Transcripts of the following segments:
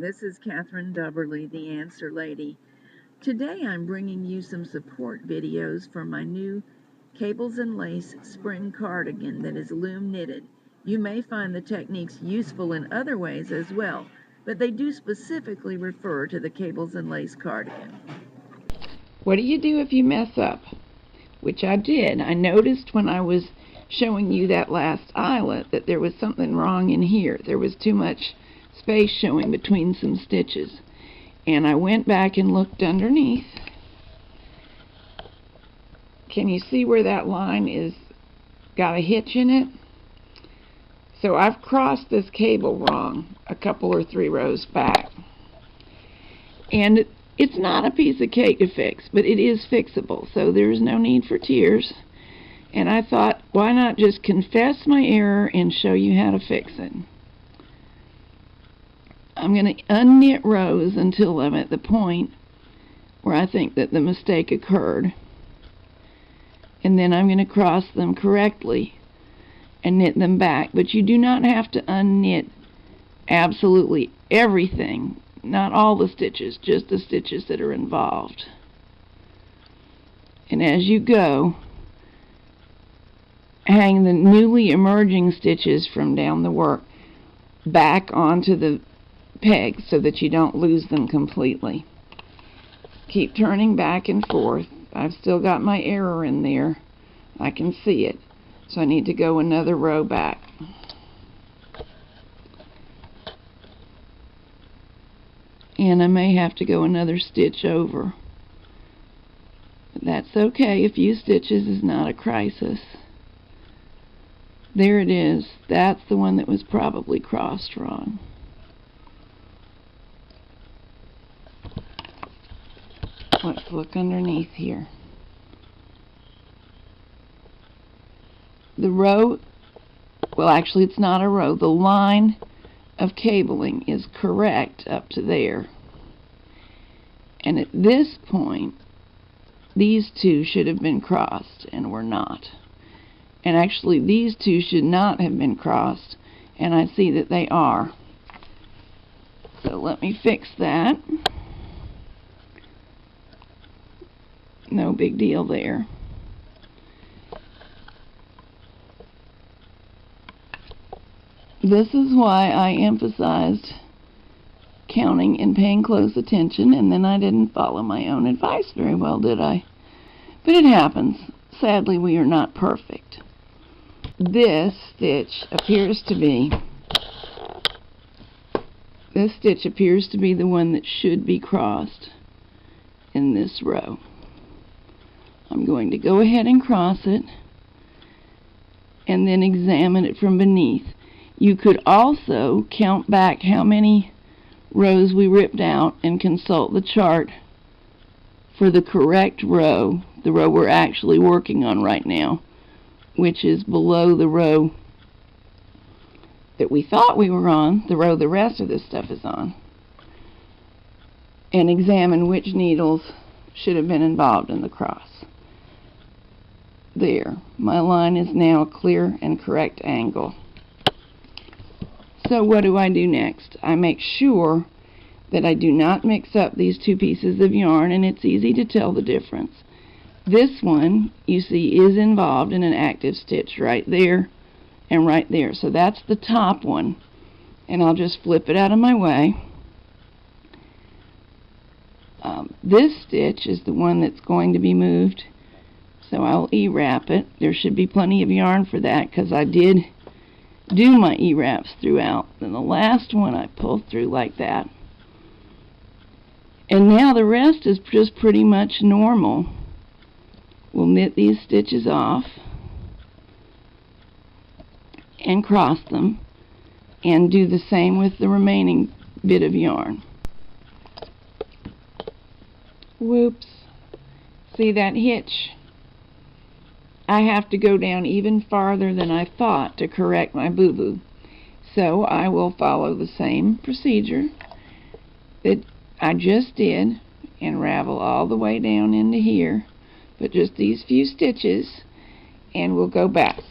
this is Catherine Dubberly, the Answer Lady. Today I'm bringing you some support videos for my new cables and lace spring cardigan that is loom knitted. You may find the techniques useful in other ways as well, but they do specifically refer to the cables and lace cardigan. What do you do if you mess up? Which I did. I noticed when I was showing you that last eyelet that there was something wrong in here. There was too much space showing between some stitches. And I went back and looked underneath. Can you see where that line is got a hitch in it? So I've crossed this cable wrong a couple or 3 rows back. And it's not a piece of cake to fix, but it is fixable, so there's no need for tears. And I thought, why not just confess my error and show you how to fix it? I'm going to unknit rows until I'm at the point where I think that the mistake occurred. And then I'm going to cross them correctly and knit them back. But you do not have to unknit absolutely everything. Not all the stitches, just the stitches that are involved. And as you go, hang the newly emerging stitches from down the work back onto the pegs so that you don't lose them completely. Keep turning back and forth. I've still got my error in there. I can see it. So I need to go another row back. And I may have to go another stitch over. But that's okay. A few stitches is not a crisis. There it is. That's the one that was probably crossed wrong. Let's look underneath here. The row, well actually it's not a row, the line of cabling is correct up to there. And at this point, these two should have been crossed and were not. And actually these two should not have been crossed, and I see that they are. So let me fix that. No big deal there. This is why I emphasized counting and paying close attention, and then I didn't follow my own advice very well, did I? But it happens. Sadly, we are not perfect. This stitch appears to be the one that should be crossed in this row. I'm going to go ahead and cross it and then examine it from beneath. You could also count back how many rows we ripped out and consult the chart for the correct row, the row we're actually working on right now, which is below the row that we thought we were on, the row the rest of this stuff is on, and examine which needles should have been involved in the cross. There, my line is now a clear and correct angle. So what do I do next? I make sure that I do not mix up these two pieces of yarn, and it's easy to tell the difference. This one, you see, is involved in an active stitch right there and right there. So that's the top one, and I'll just flip it out of my way. This stitch is the one that's going to be moved, so I'll E-wrap it. There should be plenty of yarn for that because I did do my E-wraps throughout. Then the last one I pulled through like that. And now the rest is just pretty much normal. We'll knit these stitches off and cross them and do the same with the remaining bit of yarn. Whoops. See that hitch? I have to go down even farther than I thought to correct my boo-boo. So I will follow the same procedure that I just did and ravel all the way down into here, but just these few stitches, and we'll go back.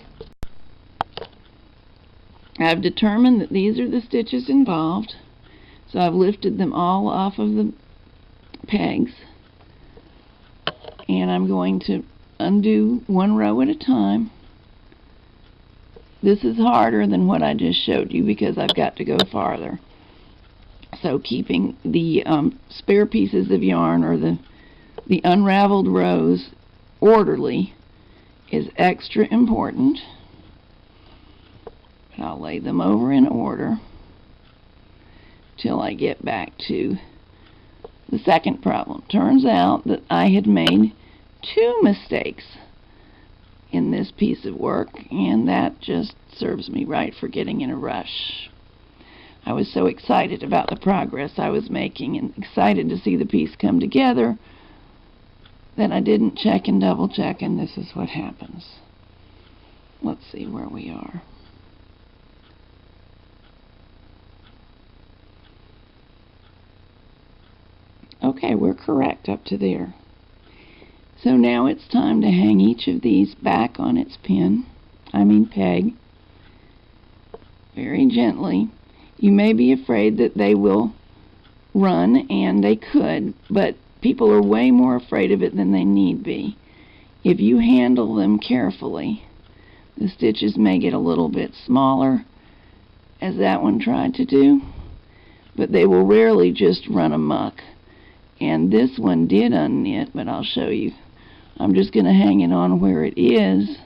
I've determined that these are the stitches involved, So I've lifted them all off of the pegs, and I'm going to undo one row at a time. This is harder than what I just showed you because I've got to go farther. So keeping the spare pieces of yarn, or the unraveled rows, orderly is extra important. But I'll lay them over in order till I get back to the second problem. Turns out that I had made 2 mistakes in this piece of work, and that just serves me right for getting in a rush. I was so excited about the progress I was making and excited to see the piece come together that I didn't check and double check, and this is what happens. Let's see where we are. Okay, we're correct up to there. So now it's time to hang each of these back on its peg, very gently. You may be afraid that they will run, and they could, but people are way more afraid of it than they need be. If you handle them carefully, the stitches may get a little bit smaller, as that one tried to do, but they will rarely just run amok. And this one did unknit, but I'll show you. I'm just going to hang it on where it is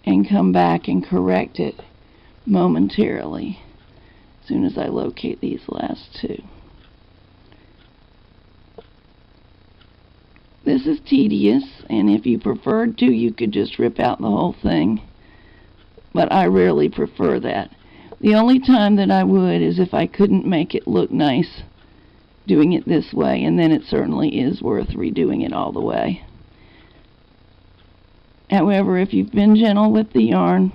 and come back and correct it momentarily as soon as I locate these last 2. This is tedious, and if you preferred to, you could just rip out the whole thing, but I rarely prefer that. The only time that I would is if I couldn't make it look nice doing it this way, and then it certainly is worth redoing it all the way. However, if you've been gentle with the yarn,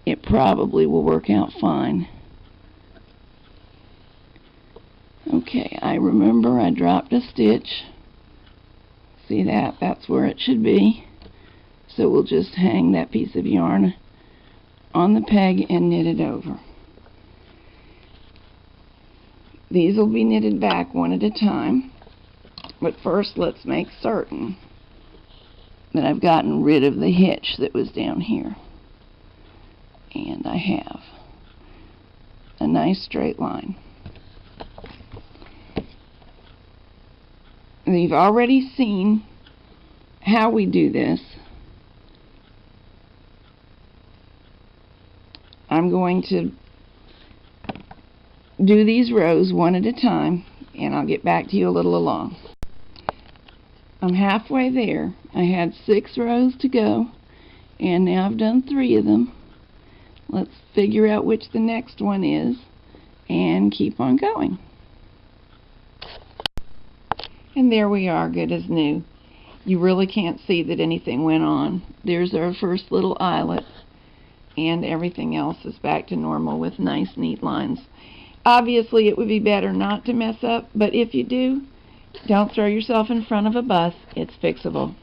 it probably will work out fine. Okay, I remember I dropped a stitch. See that? That's where it should be. So we'll just hang that piece of yarn on the peg and knit it over. These will be knitted back one at a time, but first let's make certain that I've gotten rid of the hitch that was down here. And I have a nice straight line. And you've already seen how we do this. I'm going to do these rows one at a time, and I'll get back to you a little along. I'm halfway there. I had 6 rows to go, and now I've done 3 of them. Let's figure out which the next one is and keep on going. And there we are, good as new. You really can't see that anything went on. There's our first little eyelet, and everything else is back to normal with nice, neat lines. Obviously, it would be better not to mess up, but if you do, don't throw yourself in front of a bus. It's fixable.